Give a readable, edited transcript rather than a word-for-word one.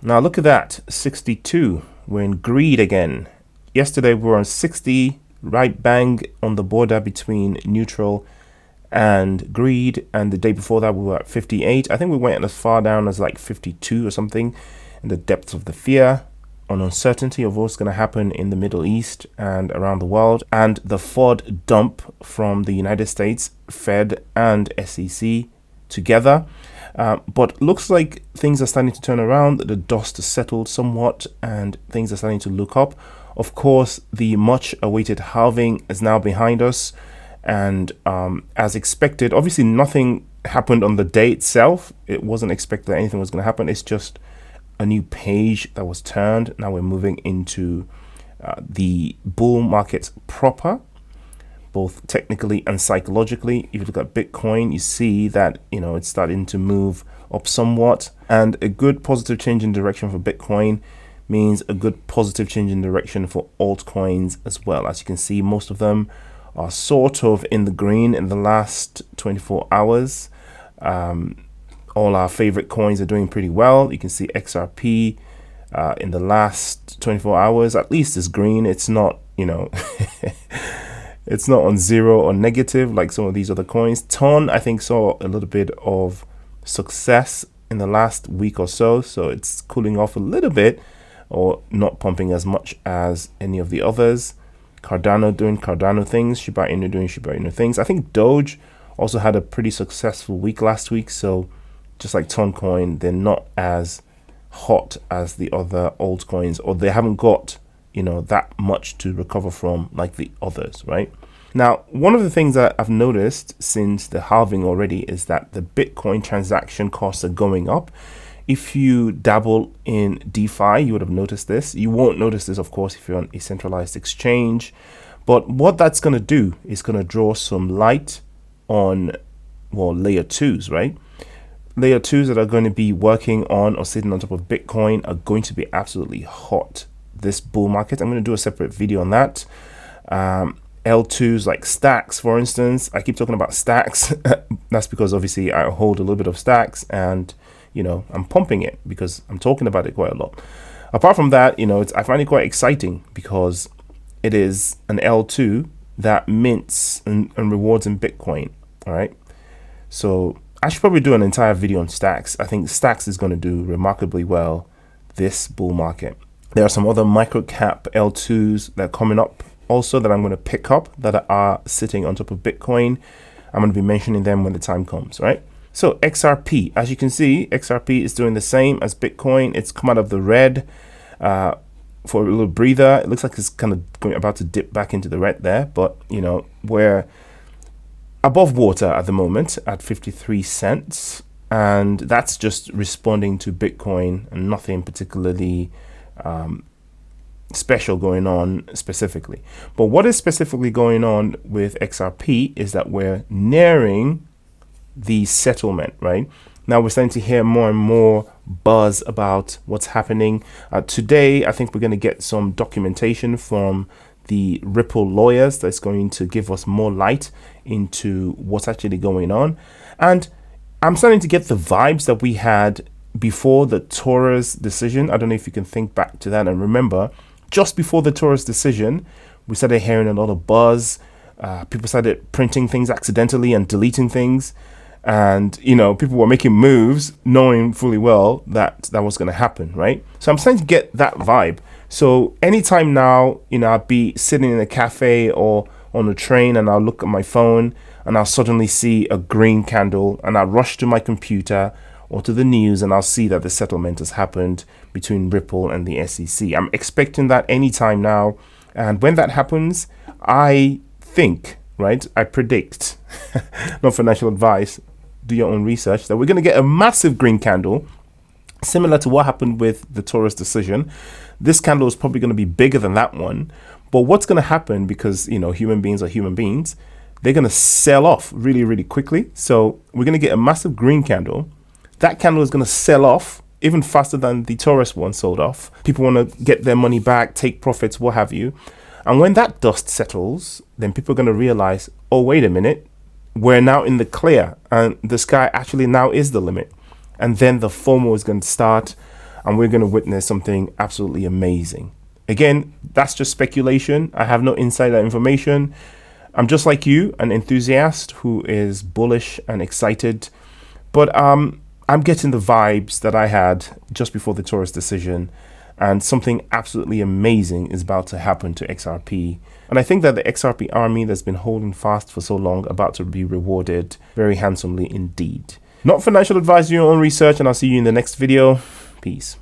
Now look at that, 62. We're in greed again. Yesterday we were on 60, right bang on the border between neutral and greed, and the day before that we were at 58. I think we went as far down as like 52 or something, in the depths of the fear on uncertainty of what's going to happen in the Middle East and around the world, and the FOD dump from the United States, Fed and SEC together. But looks like things are starting to turn around. The dust has settled somewhat and things are starting to look up. Of course, the much awaited halving is now behind us. And as expected, obviously nothing happened on the day itself. It wasn't expected that anything was going to happen. It's just a new page that was turned. Now we're moving into the bull market proper, both technically and psychologically. If you look at Bitcoin, you see that, it's starting to move up somewhat, and a good positive change in direction for Bitcoin means a good positive change in direction for altcoins as well. As you can see, most of them are sort of in the green in the last 24 hours. All our favorite coins are doing pretty well. You can see XRP in the last 24 hours at least is green. It's not, it's not on zero or negative like some of these other coins. Ton, I think, saw a little bit of success in the last week or so, so it's cooling off a little bit, or not pumping as much as any of the others. Cardano doing Cardano things, Shiba Inu doing Shiba Inu things. I think Doge also had a pretty successful week last week, so just like Toncoin, they're not as hot as the other altcoins, or they haven't got that much to recover from like the others, right? Now, one of the things that I've noticed since the halving already is that the Bitcoin transaction costs are going up. If you dabble in DeFi, you would have noticed this. You won't notice this, of course, if you're on a centralized exchange. But what that's going to do is going to draw some light on, layer 2s, right? Layer 2s that are going to be working on or sitting on top of Bitcoin are going to be absolutely hot this bull market. I'm going to do a separate video on that. L2s like Stacks, for instance. I keep talking about Stacks. That's because obviously I hold a little bit of Stacks, and I'm pumping it because I'm talking about it quite a lot. Apart from that, I find it quite exciting because it is an L2 that mints and rewards in Bitcoin. All right. So I should probably do an entire video on Stacks. I think Stacks is going to do remarkably well this bull market. There are some other micro cap L2s that are coming up also that I'm going to pick up that are sitting on top of Bitcoin. I'm going to be mentioning them when the time comes, right? So XRP, as you can see, XRP is doing the same as Bitcoin. It's come out of the red for a little breather. It looks like it's kind of about to dip back into the red there, but we're above water at the moment at 53 cents, and that's just responding to Bitcoin and nothing particularly special going on specifically. But what is specifically going on with XRP is that we're nearing the settlement, right? Now we're starting to hear more and more buzz about what's happening. Today, I think we're going to get some documentation from the Ripple lawyers that's going to give us more light into what's actually going on. And I'm starting to get the vibes that we had before the Torres decision. I don't know if you can think back to that and remember, just before the Torres decision, we started hearing a lot of buzz. People started printing things accidentally and deleting things. And, people were making moves knowing fully well that that was going to happen, right? So I'm starting to get that vibe. So anytime now, I'll be sitting in a cafe or on a train and I'll look at my phone and I'll suddenly see a green candle and I'll rush to my computer or to the news and I'll see that the settlement has happened between Ripple and the SEC. I'm expecting that anytime now. And when that happens, I think, right, I predict, not financial advice, do your own research, that we're going to get a massive green candle, similar to what happened with the Torres decision. This candle is probably going to be bigger than that one. But what's going to happen, because, human beings are human beings, they're going to sell off really, really quickly. So we're going to get a massive green candle. That candle is going to sell off even faster than the Torres one sold off. People want to get their money back, take profits, what have you. And when that dust settles, then people are going to realize, oh, wait a minute, we're now in the clear and the sky actually now is the limit. And then the FOMO is going to start. and we're going to witness something absolutely amazing. Again, that's just speculation. I have no insider information. I'm just like you, an enthusiast who is bullish and excited, but I'm getting the vibes that I had just before the Taurus decision, and something absolutely amazing is about to happen to XRP. And I think that the XRP army that's been holding fast for so long about to be rewarded very handsomely indeed. Not financial advice, do your own research, and I'll see you in the next video. Peace.